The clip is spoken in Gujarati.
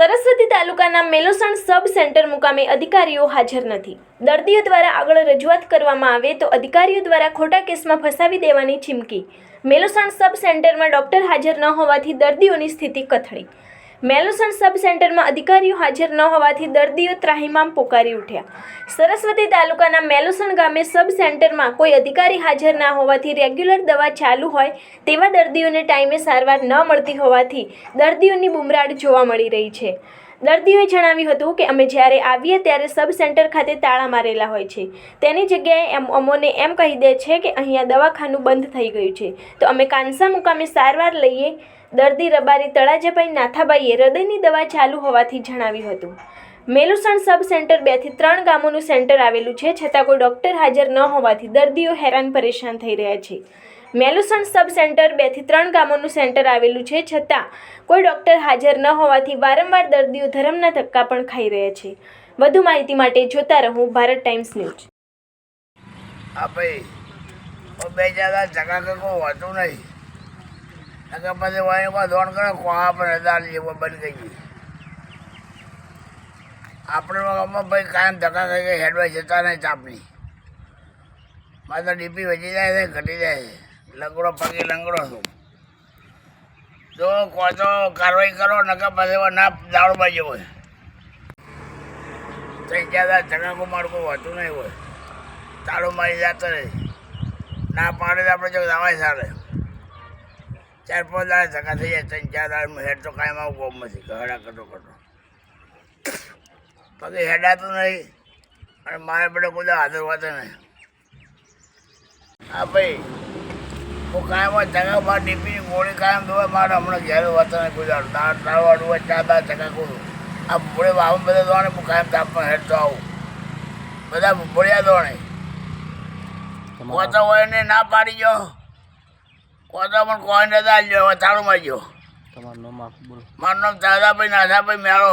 સરસ્વતી તાલુકાના મેલોસણ સબ સેન્ટર મુકામે અધિકારીઓ હાજર નથી। દર્દીઓ દ્વારા આગળ રજૂઆત કરવામાં આવે તો અધિકારીઓ દ્વારા ખોટા કેસમાં ફસાવી દેવાની ચીમકી। મેલોસણ સબ સેન્ટરમાં ડોક્ટર હાજર ન હોવાથી દર્દીઓની સ્થિતિ કથળી। મેલોસણ સબ સેન્ટરમાં અધિકારીઓ હાજર ન હોવાથી દર્દીઓ ત્રાહિમામ પોકારી ઉઠ્યા। સરસ્વતી તાલુકાના મેલોસણ ગામે સબ સેન્ટરમાં કોઈ અધિકારી હાજર ના હોવાથી રેગ્યુલર દવા ચાલુ હોય તેવા દર્દીઓને ટાઈમે સારવાર ન મળતી હોવાથી દર્દીઓની બુમરાડ જોવા મળી રહી છે। દર્દીઓએ જણાવ્યું હતું કે અમે જ્યારે આવીએ ત્યારે સબ સેન્ટર ખાતે તાળા મારેલા હોય છે, તેની જગ્યાએ અમોને એમ કહી દે છે કે અહીંયા દવાખાનું બંધ થઈ ગયું છે, તો અમે કાંસા મુકામે સારવાર લઈએ। દર્દી રબારી તળાજાભાઈ નાથાભાઈએ હૃદયની દવા ચાલુ હોવાથી જણાવ્યું હતું। મેલોસણ સબ સેન્ટર 2 થી 3 ગામોનું સેન્ટર આવેલું છે, છતાં કોઈ ડૉક્ટર હાજર ન હોવાથી દર્દીઓ હેરાન પરેશાન થઈ રહ્યા છે। મેલોસણ સબ સેન્ટર 2 થી 3 ગામોનું સેન્ટર આવેલું છે, છતાં કોઈ ડૉક્ટર હાજર ન હોવાથી વારંવાર દર્દીઓ ધરમના ધક્કા પણ ખાઈ રહ્યા છે। વધુ માહિતી માટે જોતા રહો ભારત ટાઈમ્સ ન્યૂઝ। હા ભાઈ, બે જગા જગા કંઈ હોતું નહીં, નકર પછી વાય કોઈ દોડ કરે કોહા પણ હજાર જેવો બની ગઈ। આપણે ગામમાં ભાઈ કાયમ ધક્કા ખાઈ ગઈ હેડવાઈ જતા નહીં ચાપની, મારે તો ડીપી વધી જાય છે, ઘટી જાય છે, લંગડો પગે લંગડો છું। જો કોઈ તો કાર્યવાહી કરો, નકર પછી ના દારૂમાં જેવો હોય તો જ્યાં ધક્કા મારું કોઈ હોતું નહીં હોય, તાળું મારી જતો નહીં, ના પાડે તો આપણે જો દવાઈ ચાલે 4-5 દાડે ધક્કા થઈ જાય, 3-4 દાડે હેડ તો કાયમ આવું ગોમમાંથી હેડા કરતો પછી હેડાતું નહીં, અને મારે બધે કોઈ હાજર હોતો નહીં। હા ભાઈ, હું કાયમ ધક્કા મારે ડીપીની ગોળી કાયમ દોય, મારે હમણાં ઘેર હોતો નહીં કોઈ દાડું હોય 4 દાડે ધક્કા કરું। આ ભૂળે વાવું બધા દોને હું કાયમ તાપમાં હેડ તો આવું, બધા ભૂળ્યા દોણે કોતો હોય ને ના પાડી ગયો, કોતો પણ કોઈ નતા ગયો, તાળું મારી ગયો। મારું નામ દાદાભાઈ નાથાભાઈ મેળો.